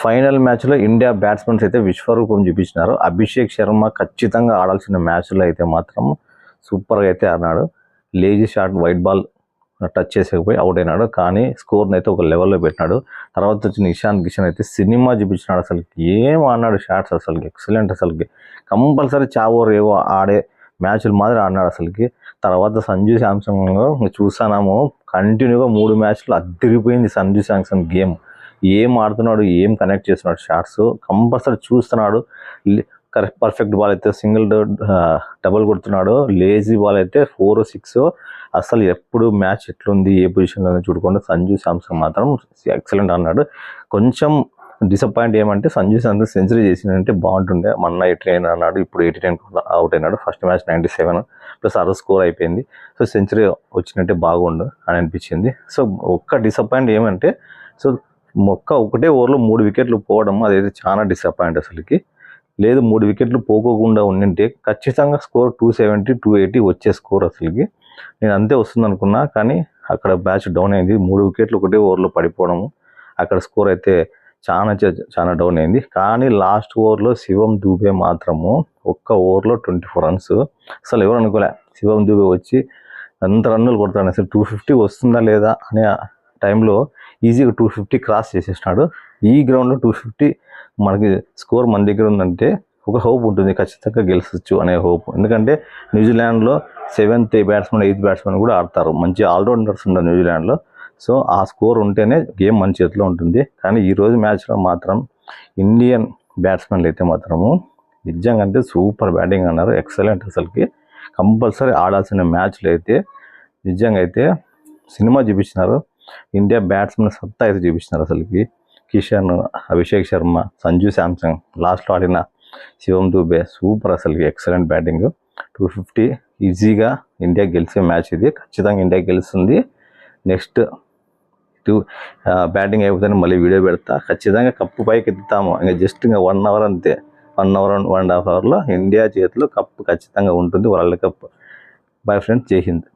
Final మ్యాచ్లో India batsmen అయితే విశ్వరూపం చూపించినారు. అభిషేక్ శర్మ ఖచ్చితంగా ఆడాల్సిన మ్యాచ్లో అయితే మాత్రం సూపర్గా అయితే ఆడినాడు. Lazy shot wide ball touch చేసేకపోయి అవుట్ అయినాడు. కానీ స్కోర్ని అయితే ఒక లెవెల్లో పెట్టినాడు. తర్వాత వచ్చిన ఇషాన్ కిషన్ అయితే సినిమా చూపించినాడు. అసలుకి ఏం ఆడినాడు షాట్స్, అసలుకి ఎక్సలెంట్. అసలుకి కంపల్సరీ చావో రేవో ఆడే మ్యాచ్లు మాదిరి ఆడినాడు అసలుకి. తర్వాత సంజు శాంసంగ్ చూసాము, కంటిన్యూగా 3 మ్యాచ్లు అదిరిపోయింది సంజు శాంసంగ్ గేమ్. ఏం ఆడుతున్నాడు, ఏం కనెక్ట్ చేస్తున్నాడు షాట్స్ కంపల్సరీ చూస్తున్నాడు. కరెక్ట్ పర్ఫెక్ట్ బాల్ అయితే సింగిల్ డబుల్ కొడుతున్నాడు. లేజీ బాల్ అయితే 4, 6. అసలు ఎప్పుడు మ్యాచ్ ఎట్లుంది, ఏ పొజిషన్లో చూడకుండా సంజు శాంసంగ్ మాత్రం ఎక్సలెంట్ అన్నాడు. కొంచెం డిసప్పాయింట్ ఏమంటే సంజు శాంసంగ్ సెంచరీ చేసినంటే బాగుంటుండే. మొన్న 89 అన్నాడు, ఇప్పుడు 89 అవుట్ అయినాడు. ఫస్ట్ మ్యాచ్ 97 ప్లస్ అరవై స్కోర్ అయిపోయింది. సో సెంచరీ వచ్చినట్టే బాగుండు అని అనిపించింది. సో ఒక్క డిసప్పాయింట్ ఏమంటే సో ఒకటే ఓవర్లో 3 వికెట్లు పోవడం, అదైతే చాలా డిసప్పాయింట్ అసలుకి. లేదు 3 వికెట్లు పోకోకుండా ఉండింటే ఖచ్చితంగా స్కోర్ 270, 280 వచ్చే స్కోర్ అసలుకి. నేను అంతే వస్తుంది అనుకున్నా, కానీ అక్కడ బ్యాచ్ డౌన్ అయింది. 3 వికెట్లు ఒకటే ఓవర్లో పడిపోవడము, అక్కడ స్కోర్ అయితే చాలా డౌన్ అయింది. కానీ లాస్ట్ ఓవర్లో శివం దూబే మాత్రము ఒక్క ఓవర్లో 24 రన్స్. అసలు ఎవరు అనుకోలే శివం దూబే వచ్చి అంత రన్నులు కొడతాడు. అసలు 250 వస్తుందా లేదా అనే టైంలో ఈజీగా 250 క్రాస్ చేసేసినాడు. ఈ గ్రౌండ్లో 250 మనకి స్కోర్ మన దగ్గర ఉందంటే ఒక హోప్ ఉంటుంది, ఖచ్చితంగా గెలిచచ్చు అనే హోప్. ఎందుకంటే న్యూజిలాండ్లో 7th బ్యాట్స్మెన్ 8th బ్యాట్స్మెన్ కూడా ఆడతారు, మంచి ఆల్రౌండర్స్ ఉన్నారు న్యూజిలాండ్లో. సో ఆ స్కోర్ ఉంటేనే గేమ్ మన చేతిలో ఉంటుంది. కానీ ఈరోజు మ్యాచ్లో మాత్రం ఇండియన్ బ్యాట్స్మెన్లు అయితే మాత్రము నిజంగా అంటే సూపర్ బ్యాటింగ్ అన్నారు, ఎక్సలెంట్. అసలుకి కంపల్సరీ ఆడాల్సిన మ్యాచ్లు అయితే నిజంగా అయితే సినిమా చూపించినారు. ఇండియా బ్యాట్స్మెన్ సత్తా అయితే చూపించినారు అసలుకి. కిషన్, అభిషేక్ శర్మ, సంజు శాంసంగ్, లాస్ట్లో ఆడిన శివం దూబే సూపర్, అసలుకి ఎక్సలెంట్ బ్యాటింగ్. 250 ఈజీగా ఇండియా గెలిచే మ్యాచ్ ఇది. ఖచ్చితంగా ఇండియా గెలుస్తుంది. నెక్స్ట్ బ్యాటింగ్ అయిపోతేనే మళ్ళీ వీడియో పెడతా. ఖచ్చితంగా కప్పు పైకి ఎత్తుతాము. ఇంకా జస్ట్ ఇంకా 1 అవర్ అంతే, 1 అవర్ 1.5 అవర్లో ఇండియా చేతిలో కప్పు ఖచ్చితంగా ఉంటుంది, వరల్డ్ కప్. బై ఫ్రెండ్స్, జై హింద్.